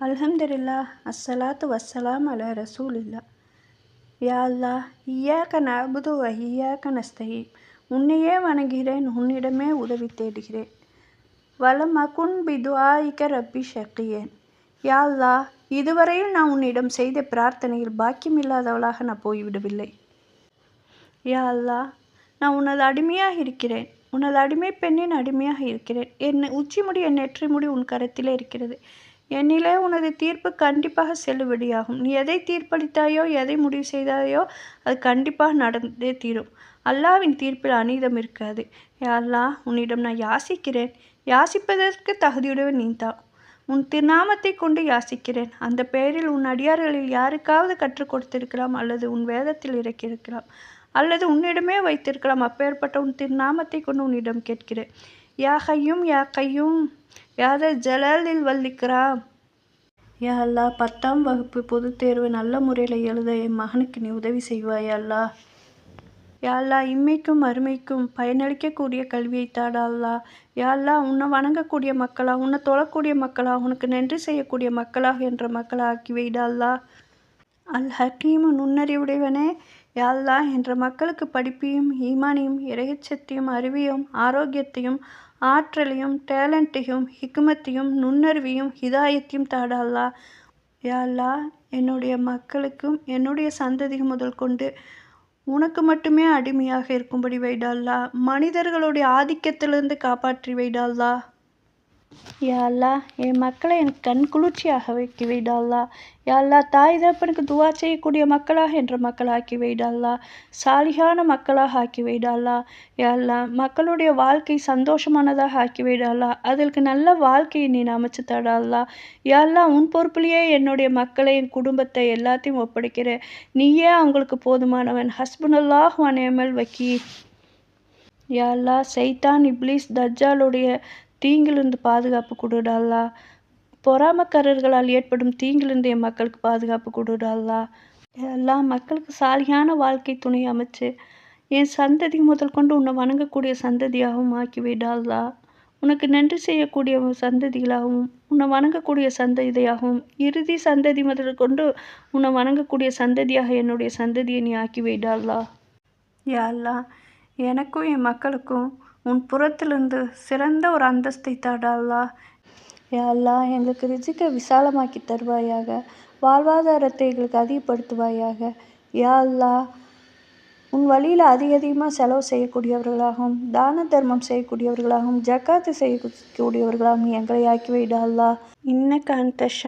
அல்ஹம்துலில்லாஹ் அஸ்ஸலாத்து வஸ்ஸலாம் அலா ரசூலில்லா. யா அல்லாஹ், இய்யாக நஅபுது வ இய்யாக நஸ்தஈன். உன்னையே வணங்குகிறேன், உன்னிடமே உதவி தேடுகிறேன். வலம் அகுன் பிதுஆஇக ரப்பி ஷக்கியன். யா அல்லாஹ், இதுவரையில் நான் உன்னிடம் செய்த பிரார்த்தனையில் பாக்கியமில்லாதவளாக நான் போய்விடவில்லை. யா அல்லாஹ், நான் உனது அடிமையாக இருக்கிறேன், உனது அடிமை பெண்ணின் அடிமையாக இருக்கிறேன். என் உச்சி முடி என் நெற்றி முடி உன் கரத்திலே இருக்கிறது. என்னிலே உனது தீர்ப்பு கண்டிப்பாக செல்லுபடியாகும். நீ எதை தீர்ப்பளித்தாயோ, எதை முடிவு செய்தாயோ, அது கண்டிப்பாக நடந்தே தீரும். அல்லாவின் தீர்ப்பில் அநீதம் இருக்காது. யா அல்லாஹ், உன்னிடம் நான் யாசிக்கிறேன். யாசிப்பதற்கு தகுதியுடையவன் நீதான். உன் திருநாமத்தை கொண்டு யாசிக்கிறேன். அந்த பெயரில் உன் அடியார்களில் யாருக்காவது கற்றுக் கொடுத்திருக்கலாம், அல்லது உன் வேதத்தில் இறக்கியிருக்கலாம், அல்லது உன்னிடமே வைத்திருக்கலாம். அப்பேற்பட்ட உன் திருநாமத்தை கொண்டு உன்னிடம் கேட்கிறேன். யா ஹய்யும் யா கையும் யாத ஜலாலில் வல்லிக்ராம். யா அல்லாஹ், 10ஆம் வகுப்பு பொதுத் தேர்வு நல்ல முறையில் எழுத என் மகனுக்கு நீ உதவி செய்வாய் அல்லாஹ். யா அல்லாஹ், இம்மைக்கும் மறுமைக்கும் பயனளிக்கக்கூடிய கல்வியை தாடா அல்லாஹ். யா அல்லாஹ், உன்னை வணங்கக்கூடிய மக்களாக, உன்னை தொழக்கூடிய மக்களாக, உனக்கு நன்றி செய்யக்கூடிய மக்களாக என்ற மக்களாக ஆக்கி வைடா அல்லாஹ். அல் ஹக்கீமு, நுண்ணறிவுடையவனே. யா அல்லாஹ், என்ற மக்களுக்கு படிப்பையும் ஈமானையும் இறையச்சத்தையும் அறிவையும் ஆரோக்கியத்தையும் ஆற்றலையும் டேலண்ட்டையும் ஹிக்மத்தையும் நுண்ணறிவையும் ஹிதாயத்தையும் தாடா அல்லாஹ். யா அல்லாஹ், என்னுடைய மக்களுக்கும் என்னுடைய சந்ததியும் முதல் கொண்டு உனக்கு மட்டுமே அடிமையாக இருக்கும்படி வைடா அல்லாஹ். மனிதர்களுடைய ஆதிக்கத்திலிருந்து காப்பாற்றி வைடா அல்லாஹ். யா அல்லாஹ், என் மக்களை எனக்கு கண் குளிர்ச்சியாக வைக்கி வைடா அல்லாஹ். யா அல்லாஹ், தாய் தகப்பனுக்கு துவா செய்யக்கூடிய மக்களாக என்ற மக்கள் ஆக்கி வைடா அல்லாஹ். சாலிகான மக்களாக ஆக்கி வைடா அல்லாஹ். யா அல்லாஹ், மக்களுடைய வாழ்க்கை சந்தோஷமானதாக ஆக்கி வைடா அல்லாஹ். அதற்கு நல்ல வாழ்க்கையை நீ அமைச்சு தடா அல்லாஹ். யா அல்லாஹ், உன் பொறுப்பிலேயே என்னுடைய மக்களை, என் குடும்பத்தை எல்லாத்தையும் ஒப்படைக்கிறேன். நீயே அவங்களுக்கு போதுமானவன். ஹஸ்புனல்லாஹ் வ நிஅமல் வக்கீல். யா அல்லாஹ், சைத்தான், இப்லீஸ், தஜ்ஜாலுடைய தீங்கிலிருந்து பாதுகாப்பு கொடுடா அல்லாஹ். பொறாமக்காரர்களால் ஏற்படும் தீங்கிலிருந்து என் மக்களுக்கு பாதுகாப்பு கொடுடா அல்லாஹ். எல்லாம் மக்களுக்கு சாலியான வாழ்க்கை துணை அமைச்சு என் சந்ததி முதல் கொண்டு உன்னை வணங்கக்கூடிய சந்ததியாகவும் ஆக்கி வைடா அல்லாஹ். உனக்கு நன்றி செய்யக்கூடிய சந்ததிகளாகவும், உன்னை வணங்கக்கூடிய சந்ததியாகவும், இறுதி சந்ததி முதல் கொண்டு உன்னை வணங்கக்கூடிய சந்ததியாக என்னுடைய சந்ததியை நீ ஆக்கி வைடா அல்லாஹ். யா அல்லாஹ், எனக்கும் என் மக்களுக்கும் உன் புறத்திலிருந்து சிறந்த ஒரு அந்தஸ்தை தாடா அல்லாஹ். யா அல்லாஹ், எங்களுக்கு ரிஜிக்கை விசாலமாக்கி தருவாயாக. வாழ்வாதாரத்தை எங்களுக்கு அதிகப்படுத்துவாயாக. யா அல்லாஹ், உன் வழியில் அதிகமாக செலவு செய்யக்கூடியவர்களாகவும், தான தர்மம் செய்யக்கூடியவர்களாகவும், ஜக்காத்து செய்யக்கூடியவர்களாகவும் எங்களை ஆக்கி வைடா அல்லாஹ். இன்னக அன்த